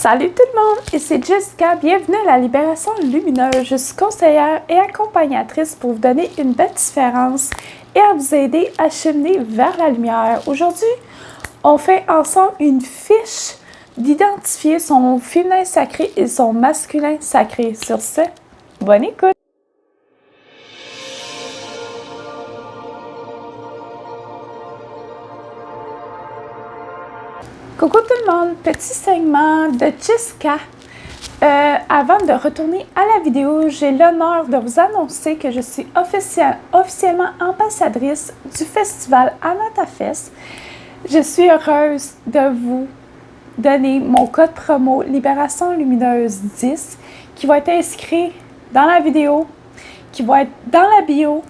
Salut tout le monde, ici Jessica, bienvenue à la Libération Lumineuse. Je suis conseillère et accompagnatrice pour vous donner une belle différence et à vous aider à cheminer vers la lumière. Aujourd'hui, on fait ensemble une fiche d'identifier son féminin sacré et son masculin sacré. Sur ce, bonne écoute! Coucou tout le monde, petit segment de Jessica. Avant de retourner à la vidéo, j'ai l'honneur de vous annoncer que je suis officiellement ambassadrice du festival AnataFest. Je suis heureuse de vous donner mon code promo Libération Lumineuse 10 qui va être inscrit dans la vidéo, qui va être dans la bio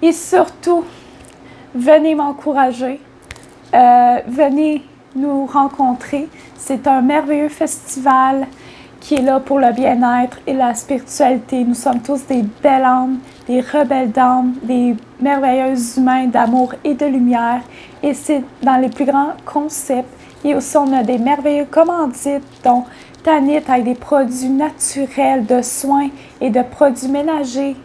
et surtout, venez m'encourager, venez nous rencontrer. C'est un merveilleux festival qui est là pour le bien-être et la spiritualité. Nous sommes tous des belles âmes, des rebelles d'âmes, des merveilleux humains d'amour et de lumière. Et c'est dans les plus grands concepts. Et aussi, on a des merveilleux commandites, dont Tanit avec des produits naturels de soins et de produits ménagers.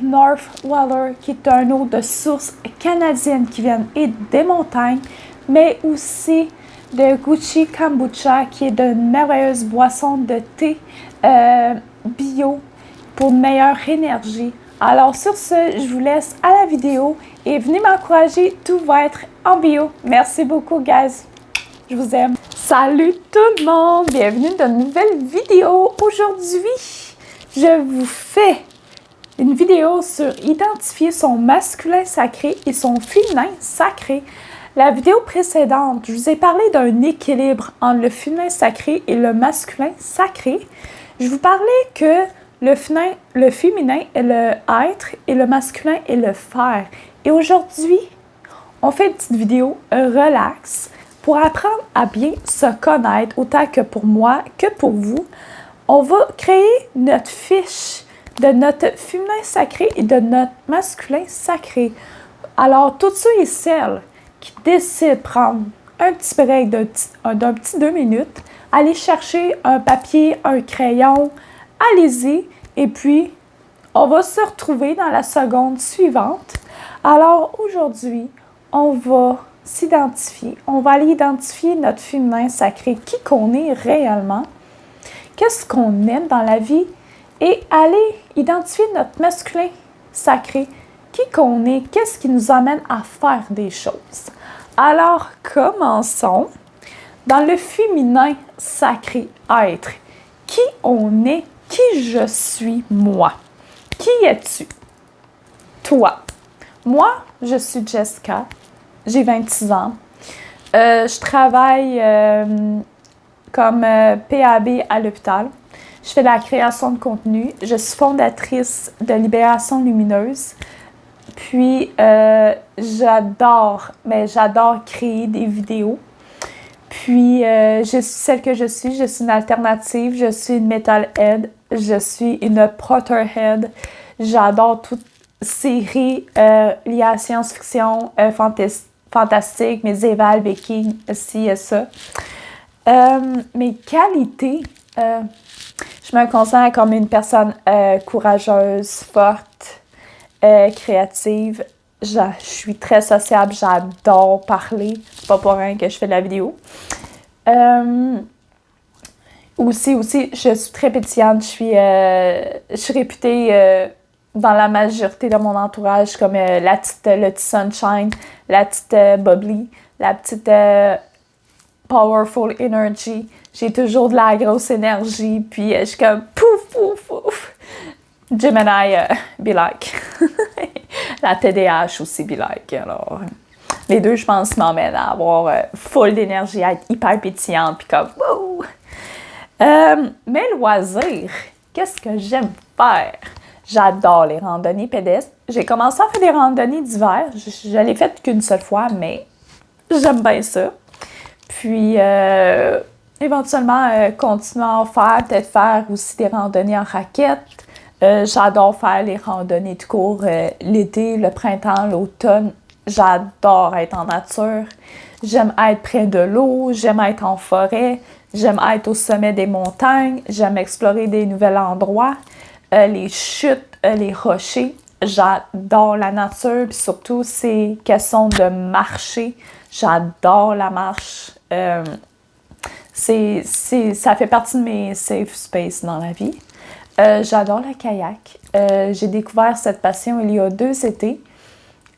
North Waller, qui est un eau de source canadienne qui vient des montagnes, mais aussi de Gucci Kombucha, qui est de merveilleuse boisson de thé bio pour une meilleure énergie. Alors sur ce, je vous laisse à la vidéo et venez m'encourager, tout va être en bio. Merci beaucoup, guys. Je vous aime. Salut tout le monde, bienvenue dans une nouvelle vidéo. Aujourd'hui, je vous fais une vidéo sur identifier son masculin sacré et son féminin sacré. La vidéo précédente, je vous ai parlé d'un équilibre entre le féminin sacré et le masculin sacré. Je vous parlais que le féminin est le être et le masculin est le faire. Et aujourd'hui, on fait une petite vidéo relax pour apprendre à bien se connaître, autant que pour moi que pour vous. On va créer notre fiche de notre féminin sacré et de notre masculin sacré. Alors, toutes ceux et celles qui décident de prendre un petit break d'un petit 2 minutes, allez chercher un papier, un crayon, allez-y, et puis on va se retrouver dans la seconde suivante. Alors aujourd'hui, on va s'identifier, on va aller identifier notre féminin sacré, qui qu'on est réellement, qu'est-ce qu'on aime dans la vie, et aller identifier notre masculin sacré, qui qu'on est, qu'est-ce qui nous amène à faire des choses. Alors, commençons. Dans le féminin sacré être, qui on est, qui je suis, moi. Qui es-tu? Toi. Moi, je suis Jessica, j'ai 26 ans. Je travaille comme PAB à l'hôpital. Je fais de la création de contenu. Je suis fondatrice de Libération Lumineuse. Puis, j'adore créer des vidéos. Puis, je suis celle que je suis une alternative, je suis une metalhead, je suis une Potterhead. J'adore toutes séries liées à la science-fiction, fantastique, médiéval, viking, ci et ça. Mes qualités, je me considère comme une personne courageuse, forte, créative. Je suis très sociable, j'adore parler. C'est pas pour rien que je fais de la vidéo. Aussi, je suis très pétillante. Je suis réputée dans la majorité de mon entourage comme le petit sunshine, la petite bubbly, la petite powerful energy. J'ai toujours de la grosse énergie, puis je suis comme pouf, pouf, pouf. Gemini, be like. La TDAH aussi, be like. Alors, les deux, je pense, m'emmènent à avoir full d'énergie, à être hyper pétillante, puis comme wow! Mes loisirs, qu'est-ce que j'aime faire? J'adore les randonnées pédestres. J'ai commencé à faire des randonnées d'hiver. Je l'ai fait qu'une seule fois, mais j'aime bien ça. Puis, éventuellement, continuer à en faire, peut-être faire aussi des randonnées en raquette. J'adore faire les randonnées de cours l'été, le printemps, l'automne. J'adore être en nature. J'aime être près de l'eau. J'aime être en forêt. J'aime être au sommet des montagnes. J'aime explorer des nouveaux endroits, les chutes, les rochers. J'adore la nature, puis surtout, c'est question de marcher. J'adore la marche. Ça fait partie de mes safe space dans la vie. J'adore le kayak. J'ai découvert cette passion il y a 2 étés.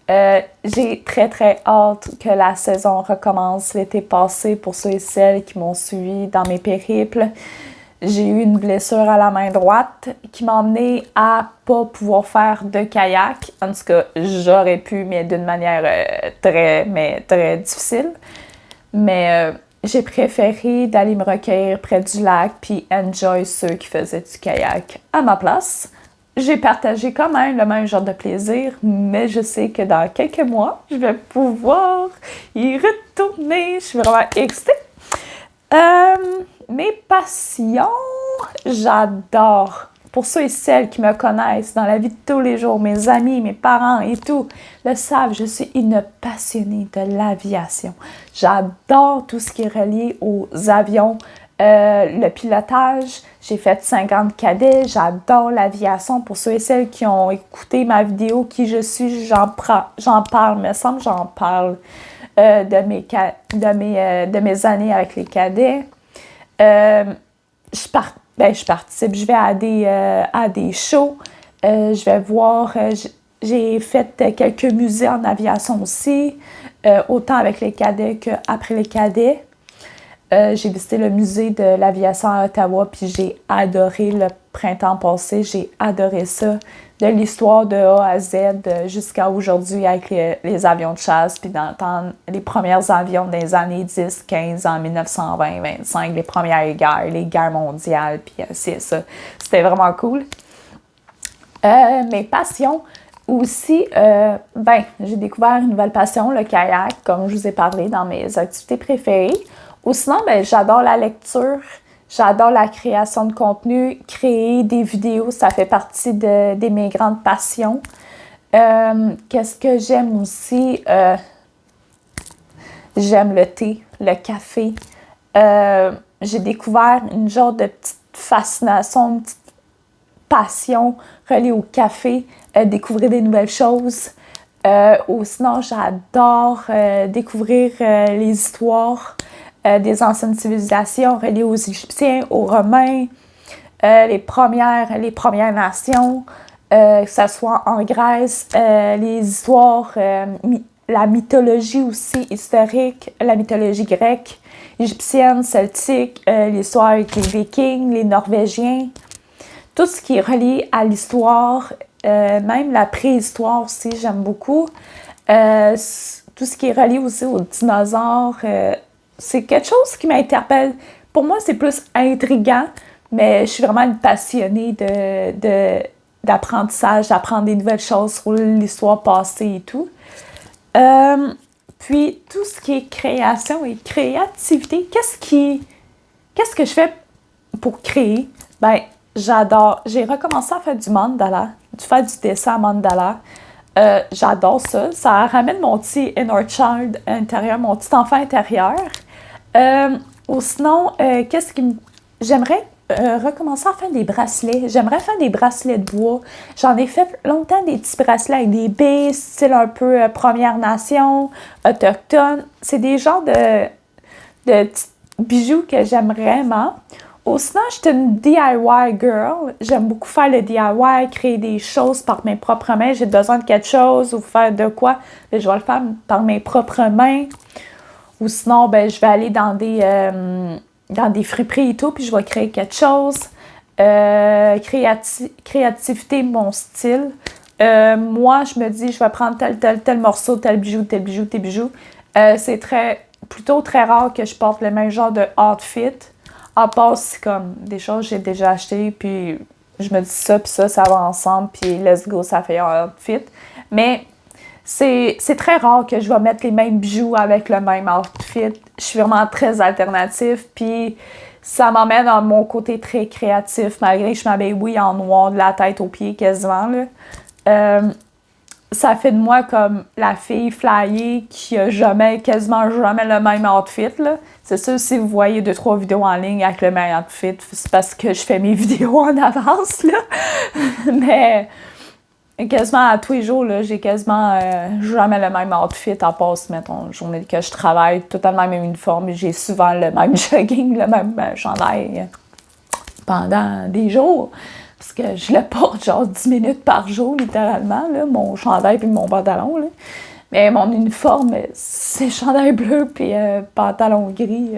J'ai très, très hâte que la saison recommence l'été passé pour ceux et celles qui m'ont suivi dans mes périples. J'ai eu une blessure à la main droite qui m'a emmenée à pas pouvoir faire de kayak. En tout cas, j'aurais pu, mais d'une manière très difficile. Mais j'ai préféré d'aller me recueillir près du lac puis enjoy ceux qui faisaient du kayak à ma place. J'ai partagé quand même le même genre de plaisir, mais je sais que dans quelques mois, je vais pouvoir y retourner. Je suis vraiment excitée. Mes passions, j'adore. Pour ceux et celles qui me connaissent dans la vie de tous les jours, mes amis, mes parents et tout, le savent, je suis une passionnée de l'aviation. J'adore tout ce qui est relié aux avions, le pilotage. J'ai fait 50 cadets, j'adore l'aviation. Pour ceux et celles qui ont écouté ma vidéo, qui je suis, j'en parle, me semble j'en parle de mes années avec les cadets. Je participe, je vais à des shows, je vais voir, j'ai fait quelques musées en aviation aussi, autant avec les cadets qu'après les cadets. J'ai visité le musée de l'aviation à Ottawa, puis j'ai adoré le printemps passé, j'ai adoré ça, de l'histoire de A à Z jusqu'à aujourd'hui avec les avions de chasse, puis d'entendre les premiers avions des années 10, 15, en 1920, 25, les premières guerres, les guerres mondiales, puis c'est ça. C'était vraiment cool. Mes passions aussi, j'ai découvert une nouvelle passion, le kayak, comme je vous ai parlé dans mes activités préférées. Ou sinon, j'adore la lecture, j'adore la création de contenu, créer des vidéos, ça fait partie de mes grandes passions. Qu'est-ce que j'aime aussi? J'aime le thé, le café. J'ai découvert une genre de petite fascination, une petite passion reliée au café, découvrir des nouvelles choses. Ou sinon, j'adore découvrir les histoires des anciennes civilisations reliées aux Égyptiens, aux Romains, les premières nations, que ce soit en Grèce, les histoires, la mythologie aussi historique, la mythologie grecque, égyptienne, celtique, l'histoire avec les Vikings, les Norvégiens, tout ce qui est relié à l'histoire, même la préhistoire aussi, j'aime beaucoup. Tout ce qui est relié aussi aux dinosaures, c'est quelque chose qui m'interpelle. Pour moi, c'est plus intriguant, mais je suis vraiment une passionnée d'apprentissage, d'apprendre des nouvelles choses sur l'histoire passée et tout. Puis, tout ce qui est création et créativité, qu'est-ce que je fais pour créer? J'adore. J'ai recommencé à faire du mandala, faire du dessin à mandala. J'adore ça. Ça ramène mon petit inner child intérieur, mon petit enfant intérieur. Ou sinon, j'aimerais recommencer à faire des bracelets. J'aimerais faire des bracelets de bois. J'en ai fait longtemps des petits bracelets avec des baies, style un peu Première Nation, autochtone. C'est des genres de petits bijoux que j'aime vraiment. Ou sinon, je suis une DIY girl. J'aime beaucoup faire le DIY, créer des choses par mes propres mains. J'ai besoin de quelque chose ou faire de quoi, je vais le faire par mes propres mains. Ou sinon, je vais aller dans des friperies et tout, puis je vais créer quelque chose. Créativité, mon style. Moi, je me dis, je vais prendre tel morceau, tel bijou. C'est plutôt très rare que je porte le même genre de outfit. En part, c'est comme des choses que j'ai déjà achetées, puis je me dis ça, puis ça va ensemble, puis let's go, ça fait un outfit. Mais c'est très rare que je vais mettre les mêmes bijoux avec le même outfit. Je suis vraiment très alternative, puis ça m'emmène à mon côté très créatif, malgré que je m'habille, oui, en noir, de la tête aux pieds quasiment, là. ça fait de moi comme la fille flyée qui a quasiment jamais le même outfit, là. C'est sûr, si vous voyez 2-3 vidéos en ligne avec le même outfit, c'est parce que je fais mes vidéos en avance, là. Mais quasiment à tous les jours, là, j'ai quasiment jamais le même outfit à part, mettons, journée que je travaille, totalement le même uniforme. J'ai souvent le même jogging, le même chandail pendant des jours. Parce que je le porte genre 10 minutes par jour, littéralement, là, mon chandail puis mon pantalon. Là. Mais mon uniforme, c'est chandail bleu puis pantalon gris.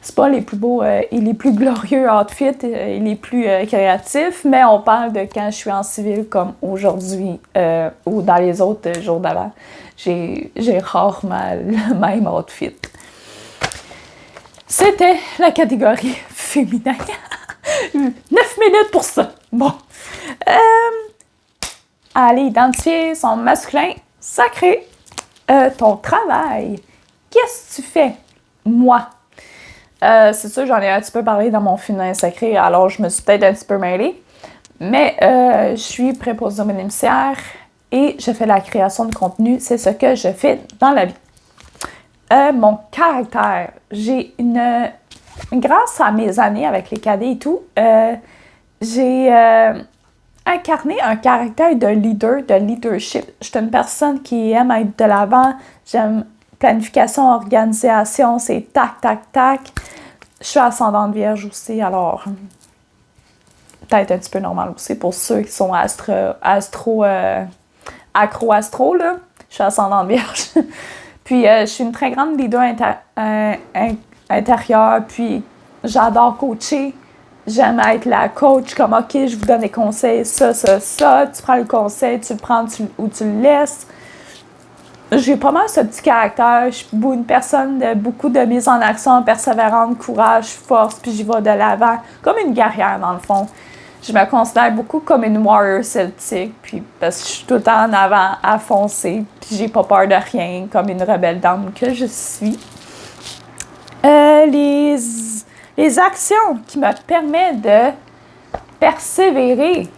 C'est pas les plus beaux et les plus glorieux outfits et les plus créatifs, mais on parle de quand je suis en civil comme aujourd'hui ou dans les autres jours d'avant. J'ai rarement le même outfit. C'était la catégorie féminin. 9 minutes pour ça. Bon. Allez, identifier son masculin sacré. Ton travail. Qu'est-ce que tu fais? Moi. C'est sûr, j'en ai un petit peu parlé dans mon féminin sacré, alors je me suis peut-être un petit peu mêlée. Mais je suis préposée aux bénéficiaires et je fais la création de contenu. C'est ce que je fais dans la vie. Mon caractère. Grâce à mes années avec les cadets et tout, j'ai incarné un caractère de leader, de leadership. Je suis une personne qui aime être de l'avant. J'aime planification, organisation, c'est tac, tac, tac. Je suis ascendante vierge aussi, alors peut-être un petit peu normal aussi pour ceux qui sont accro-astro, là. Je suis ascendante vierge. Puis, je suis une très grande leader intérieure, puis j'adore coacher. J'aime être la coach, comme « OK, je vous donne des conseils, ça, tu prends le conseil, tu le prends ou tu le laisses. » J'ai pas mal ce petit caractère. Je suis une personne de beaucoup de mise en action, persévérante, courage, force, puis j'y vais de l'avant, comme une guerrière dans le fond. Je me considère beaucoup comme une warrior celtique, puis parce que je suis tout le temps en avant à foncer, puis j'ai pas peur de rien, comme une rebelle d'âme que je suis. Les actions qui me permettent de persévérer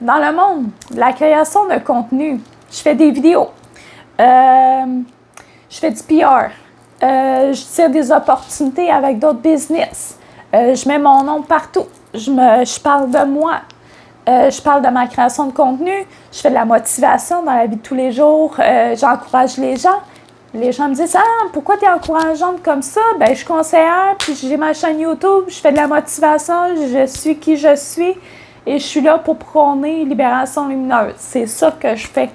dans le monde de la création de contenu. Je fais des vidéos. Je fais du PR. Je tire des opportunités avec d'autres business. Je mets mon nom partout. Je parle de moi. Je parle de ma création de contenu. Je fais de la motivation dans la vie de tous les jours. J'encourage les gens. Les gens me disent « Ah, pourquoi tu es encourageante comme ça? » Ben, je suis conseillère, puis j'ai ma chaîne YouTube, je fais de la motivation, je suis qui je suis et je suis là pour prôner Libération Lumineuse. C'est ça que je fais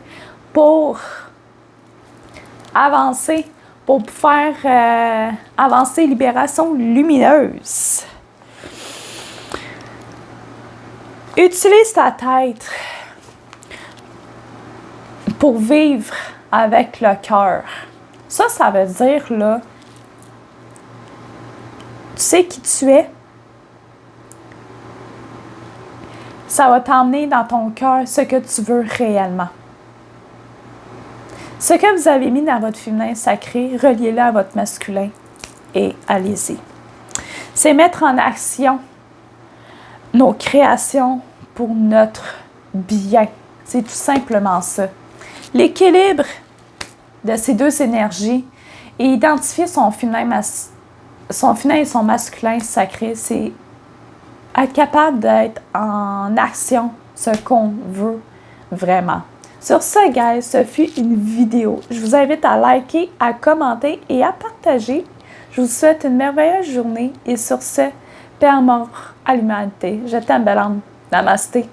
pour avancer, pour faire avancer Libération Lumineuse. Utilise ta tête pour vivre avec le cœur. Ça veut dire, là, tu sais qui tu es. Ça va t'emmener dans ton cœur ce que tu veux réellement. Ce que vous avez mis dans votre féminin sacré, reliez-le à votre masculin et allez-y. C'est mettre en action nos créations pour notre bien. C'est tout simplement ça. L'équilibre de ces deux énergies et identifier son féminin et son masculin sacré, c'est être capable d'être en action ce qu'on veut vraiment. Sur ce, guys, ce fut une vidéo. Je vous invite à liker, à commenter et à partager. Je vous souhaite une merveilleuse journée et sur ce, paix, amour à l'humanité. Je t'aime, belle âme. Namasté.